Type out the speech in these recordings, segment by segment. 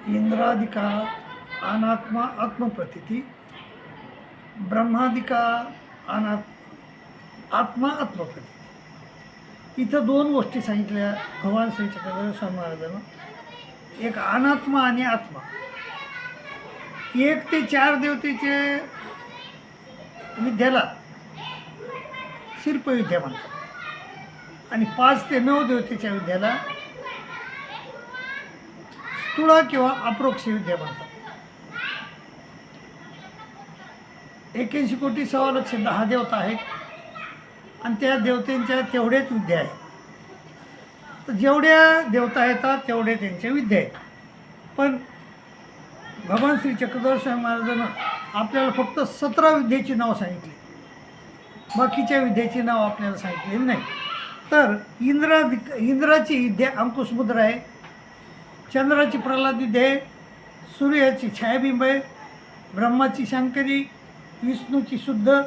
इंद्रादिका अनात्मा आत्मप्रतीती, ब्रह्मादिका आत्मा आत्मप्रतीती. इथं दोन गोष्टी सांगितल्या भगवान श्री चक्रधर स्वामी महाराजांना. एक अनात्मा आणि आत्मा. 1 ते 4 देवतेचे विद्याला शिल्पविद्या म्हणतात आणि 5 ते 9 देवतेच्या विद्याला स्थूळ किंवा अप्रोक्ष विद्या म्हणतात. 81 कोटी 1,10 देवता आहेत आणि त्या देवतांच्या तेवढ्याच विद्या आहेत. तर जेवढ्या देवता येतात तेवढ्या त्यांच्या विद्या आहेत. पण भगवान श्री चक्रधर स्वामी महाराजांना आपल्याला फक्त 17 विद्येची नाव सांगितली, बाकीच्या विद्येची नाव आपल्याला सांगितलेली नाही. तर इंद्राची विद्या अंकुशमुद्रा आहे, चंद्राची प्रल्हाद विद्या आहे, सूर्याची छायाबिंब आहे, ब्रह्माची शंकरी, विष्णूची शुद्ध,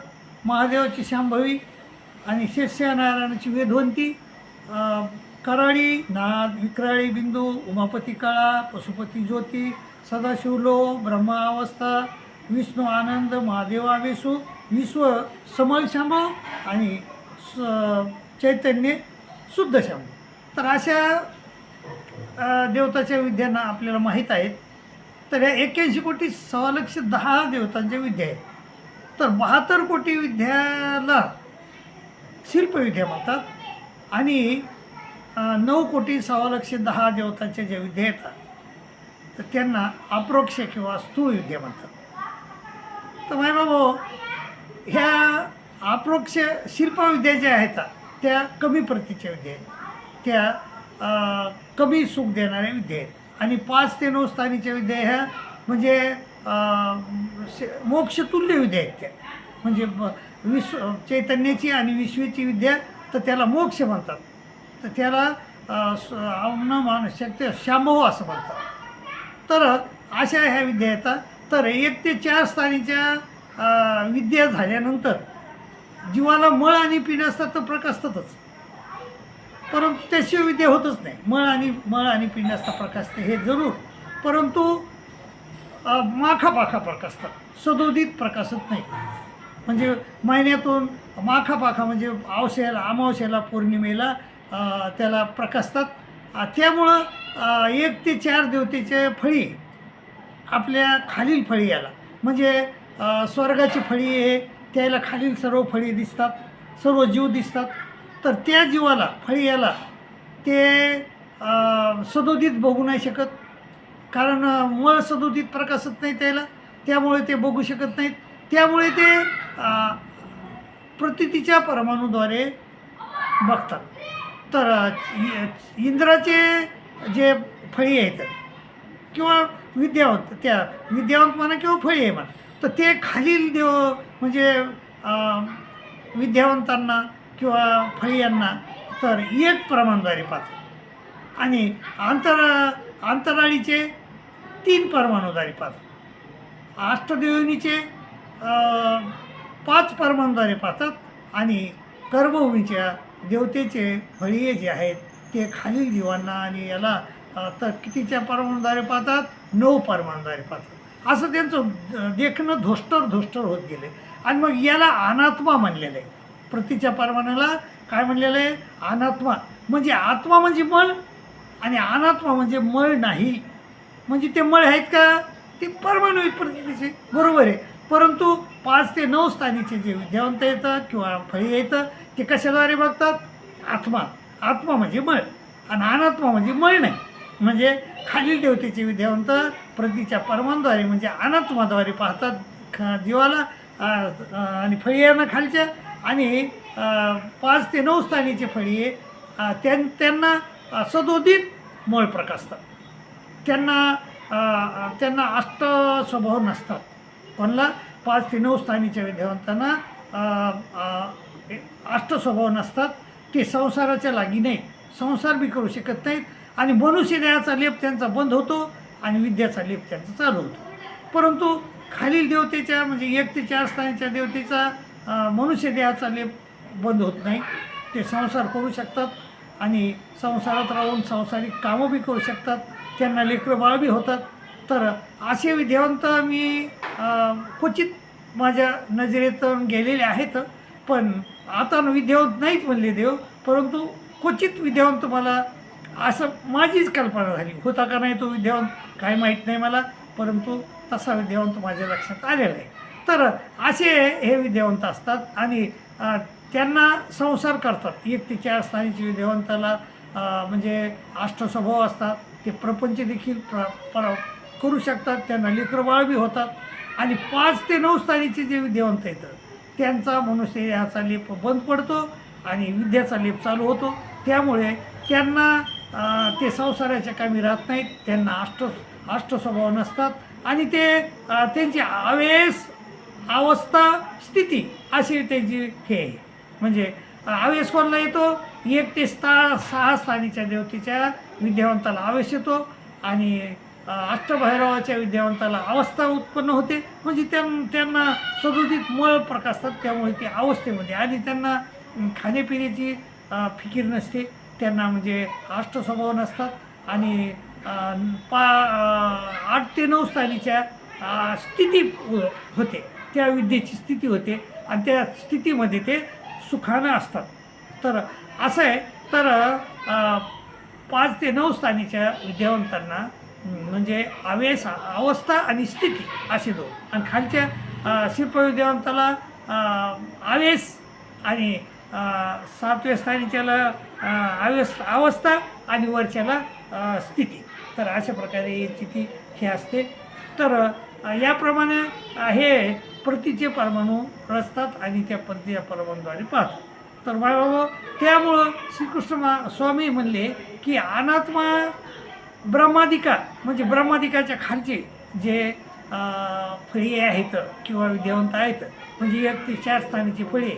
महादेवाची शांभवी आणि शेषनारायणाची वेदवंती, कराळी नाद, विक्राळी बिंदू, उमापती कळा, पशुपती ज्योती, सदाशिवलो, ब्रह्मा अवस्था, विष्णू आनंद, महादेव आवेशू, विश्व समल शांभव आणि चैतन्य शुद्ध शांभव. तर अशा देवताच्या विद्यांना आपल्याला माहीत आहेत. तर या 81 कोटी 1,10 देवतांच्या विद्या आहेत. तर 72 कोटी विद्याला शिल्पविद्या म्हणतात आणि 9 कोटी 1,10 देवतांच्या ज्या विद्या येतात तर त्यांना अप्रोक्ष किंवा स्थूळ विद्या म्हणतात. तर माय बाबा, ह्या अप्रोक्ष शिल्पविद्या ज्या आहेत त्या कमी प्रतीच्या विद्या आहेत, त्या कमी सुख देणाऱ्या विद्या आहेत. आणि 5 ते 9 स्थानीच्या विद्या ह्या म्हणजे मोक्षतुल्य विद्या आहेत. त्या म्हणजे चैतन्याची आणि विश्वेची विद्या, तर त्याला मोक्ष म्हणतात. तर त्याला शक्य शांभव असं म्हणतात. तर अशा ह्या विद्या येतात. तर 1 ते 4 स्थानीच्या विद्या झाल्यानंतर जीवाला मळ आणि पिंड असतात तर प्रकाशतातच, परंतु त्याशिवाय विद्या होतच नाही. मळ आणि पिंड असतात प्रकाशते हे जरूर, परंतु माखापाखा प्रकाशतात, सदोदित प्रकाशत नाही. म्हणजे महिन्यातून माखापाखा म्हणजे अमावस्याला पौर्णिमेला त्याला प्रकाशतात. त्यामुळं 1 ते 4 देवतेचे फळी आपल्या खालील फळी याला म्हणजे स्वर्गाची फळी आहे, त्याला खालील सर्व फळी दिसतात, सर्व जीव दिसतात. तर त्या जीवाला फळी याला ते सदोदित बघू नाही शकत, कारण मळ सदोदित प्रकाशत नाही त्याला, त्यामुळे ते बघू शकत नाहीत. त्यामुळे ते प्रतीतीच्या परमाणूद्वारे बघतात. तर इंद्राचे जे फळी आहेत किंवा विद्यावंत, त्या विद्यावंत म्हणा किंवा फळी आहे म्हणा, तर ते खालील देव म्हणजे विद्यावंतांना किंवा फळीयांना तर 1 परमाणूद्वारे पाहतात आणि अंतराळीचे 3 परमाणूद्वारे पाहतात. अष्टदेवनीचे 5 परमाणूद्वारे पाहतात आणि कर्मभूमीच्या देवतेचे फळीये जे आहेत ते खालील जीवांना आणि याला तर कितीच्या परमाणूद्वारे पाहतात, 9 परमाणूद्वारे पाहतात. असं त्यांचं देखणं धोष्टर होत गेले. आणि मग याला अनात्मा म्हणलेलं आहे. प्रतीच्या परमाणूला काय म्हणलेलं आहे? अनात्मा. म्हणजे आत्मा म्हणजे मळ आणि अनात्मा म्हणजे मळ नाही. म्हणजे ते मळ आहेत का? ते परमाणू आहेत प्रतीचे, बरोबर आहे. परंतु 5 ते 9 स्थानीचे जे विद्यावंत येतं किंवा फळी येतं ते कशाद्वारे बघतात? आत्मा म्हणजे मळ आणि अनात्मा म्हणजे मळ नाही. म्हणजे खालील देवतेचे विद्यावंत प्रतीच्या परमाणूद्वारे म्हणजे अनात्माद्वारे पाहतात जीवाला आणि फळी यांना खालच्या आणि 5 ते 9 स्थानीचे फळी त्यांना सदोदित मळ प्रकाशतात. त्यांना अष्टस्वभाव नसतात. कोणाला? 5 ते 9 स्थानीच्या विद्यावंतांना अष्टस्वभाव नसतात. ते संसाराच्या लागी नाहीत, संसार बी करू शकत नाहीत आणि मनुष्य देहाचा लेप त्यांचा बंद होतो आणि विद्याचा लेप त्यांचा चालू होतो. परंतु खालील देवतेच्या म्हणजे 1 ते 4 स्थानीच्या देवतेचा मनुष्य देहाचा लेप बंद होत नाही. ते संसार करू शकतात आणि संसारात राहून सांसारिक कामं बी करू शकतात. त्यांना लेकरं बाळ बी होतात तर असे विद्यावंत मी क्वचित माझ्या नजरेतून गेलेले आहेत. पण आता विद्यावंत नाहीत म्हणले देव, परंतु क्वचित विद्यावंत मला असं माझीच कल्पना झाली. होता का नाही तो विद्यावंत काय माहीत नाही मला, परंतु तसा विद्यावंत माझ्या लक्षात आलेला आहे. तर असे हे विद्यावंत असतात आणि त्यांना संसार करतात. 1 ते 4 स्थानीचे विद्यावंताला म्हणजे अष्टस्वभाव असतात. ते प्रपंच देखील करू शकतात. त्यांना लेकरबाळ बी होतात. आणि 5 ते 9 स्थानीचे जे विद्यावंत येतात त्यांचा मनुष्य याचा लेप बंद पडतो आणि विद्याचा लेप चालू होतो. त्यामुळे त्यांना ते संसाराच्या कामी राहत नाहीत. त्यांना अष्टस्वभाव नसतात आणि ते त्यांची आवेश अवस्था स्थिती अशी त्यांची हे आहे. म्हणजे आवेश कोणाला येतो? 1 ते 6 स्थानीच्या देवतेच्या विद्यावंताला आवेश येतो आणि अष्टभैरवाच्या विद्यावंताला अवस्था उत्पन्न होते. म्हणजे त्यांना सदोदित मळ प्रकाशतात. त्यामुळे ते अवस्थेमध्ये आणि त्यांना खाण्यापिण्याची फिकीर नसते. त्यांना म्हणजे अष्टस्वभाव नसतात आणि 8 ते 9 स्थानीच्या स्थिती होते. त्या विद्येची स्थिती होते आणि त्या स्थितीमध्ये ते सुखानं असतात. तर असं आहे. तर 5 ते 9 स्थानीच्या विद्यावंतांना म्हणजे आवेश अवस्था आणि स्थिती असे दोन. आणि खालच्या शिल्पविद्यावंताला आवेश आणि 7व्या स्थानीच्याला आवेश अवस्था आणि वरच्याला स्थिती. तर अशा प्रकारे स्थिती हे असते. तर याप्रमाणे हे प्रतीचे परमाणू रचतात आणि त्या प्रतीच्या परमाणूद्वारे पाहतात. तर बाबा त्यामुळं श्रीकृष्ण स्वामी म्हणले की अनात्मा ब्रह्मादिका म्हणजे ब्रह्मादिकाच्या खालचे जे फळी आहेत किंवा विद्यावंत आहेत म्हणजे 1 ते 4 स्थानीची फळी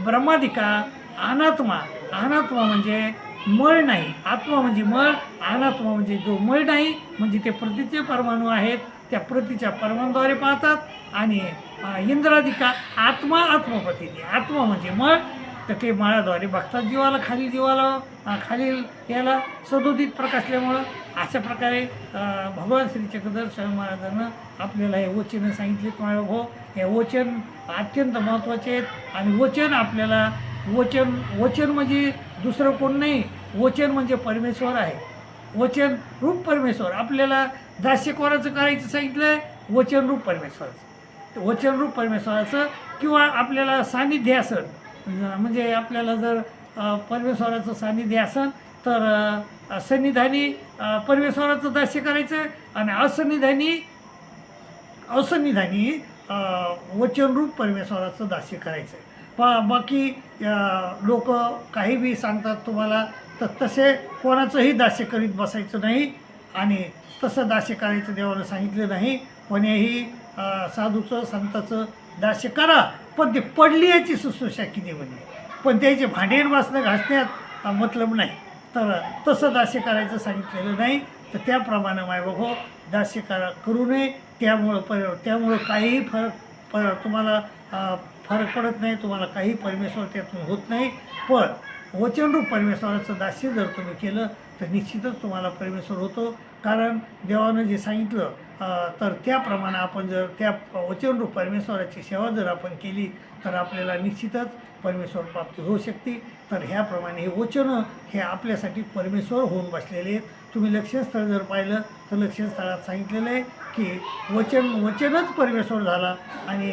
ब्रह्मादिका अनात्मा. अनात्मा म्हणजे मळ नाही. आत्मा म्हणजे मळ, अनात्मा म्हणजे जो मळ नाही. म्हणजे ते प्रतीचे परमाणू आहेत त्या प्रतीच्या परमाणूद्वारे पाहतात. आणि इंद्रादिका आत्मा आत्मप्रतीने. आत्मा म्हणजे मळ, तर ते मळाद्वारे बघतात जीवाला. खालील याला सदोदित प्रकाशल्यामुळं अशा प्रकारे भगवान श्री चक्रधर स्वामी महाराजांना आपल्याला हे वचनं सांगितलेत. माझ्या हे वचन अत्यंत महत्त्वाचे आहेत. आणि वचन आपल्याला वचन म्हणजे दुसरं कोण नाही. वचन म्हणजे परमेश्वर आहे. वचन रूप परमेश्वर. आपल्याला दास्य कोणाचं करायचं सांगितलं आहे? वचन रूप परमेश्वराचं. वचन रूप परमेश्वराचं किंवा आपल्याला सान्निध्य असेल म्हणजे आपल्याला जर परमेश्वराचं सान्निध्य असेल तर सन्निधानी परमेश्वराचं दास्य करायचं आणि असन्निधानी वचनरूप परमेश्वराचं दास्य करायचं आहे. बाकी लोक काही बी सांगतात तुम्हाला तर तसे कोणाचंही दास्य करीत बसायचं नाही आणि तसं दास्य करायचं देवानं सांगितलं नाही. कोणीही साधूचं संताचं दास्य करा पण ते पडली याची शुश्रूषा किती म्हणली. पण त्याचे भांडेन वासनं घासण्यात मतलब नाही. तर तसं दास्य करायचं सांगितलेलं नाही. तर त्याप्रमाणे मायबाबा दास्य करू नये. त्यामुळं काहीही तुम्हाला फरक पडत नाही. तुम्हाला काही परमेश्वर त्यातून होत नाही. पण वचनरूप परमेश्वराचं दास्य जर तुम्ही केलं तर निश्चितच तुम्हाला परमेश्वर होतो. कारण देवानं जे सांगितलं तर त्याप्रमाणे आपण जर त्या वचनरूप परमेश्वराची सेवा जर आपण केली तर आपल्याला निश्चितच परमेश्वर प्राप्ती होऊ शकते. तर ह्याप्रमाणे हे वचनं हे आपल्यासाठी परमेश्वर होऊन बसलेले आहेत. तुम्ही लक्षणस्थळ जर पाहिलं तर लक्षणस्थळात सांगितलेलं आहे की वचनच परमेश्वर झाला आणि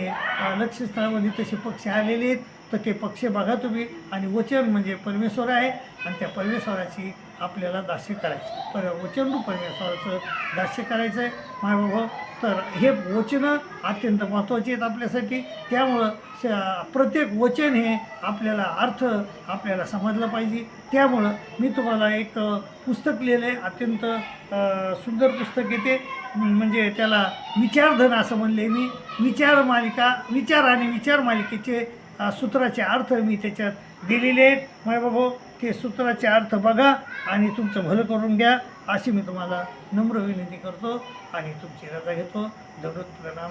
लक्षणस्थळामध्ये तसे पक्ष आलेले आहेत. तर ते पक्ष बघा तुम्ही. आणि वचन म्हणजे परमेश्वर आहे आणि त्या परमेश्वराची आपल्याला दास्य करायचं. वचनरूप परमेश्वराचं दास्य करायचं आहे मायबाबा. तर हे वचनं अत्यंत महत्त्वाचे आहेत आपल्यासाठी. त्यामुळं प्रत्येक वचन हे आपल्याला अर्थ आपल्याला समजलं पाहिजे. त्यामुळं मी तुम्हाला एक पुस्तक लिहिलं आहे. अत्यंत सुंदर पुस्तक येते म्हणजे त्याला विचारधन असं म्हणले मी. विचार आणि विचार मालिकेचे सूत्राचे अर्थ मी त्याच्यात दिलेले आहेत. मायबाबा ते सूत्राचे अर्थ बघा आणि तुमचं भलं करून घ्या अशी मी तुम्हाला नम्र विनंती करतो आणि तुमची रजा घेतो. दगड प्रणाम.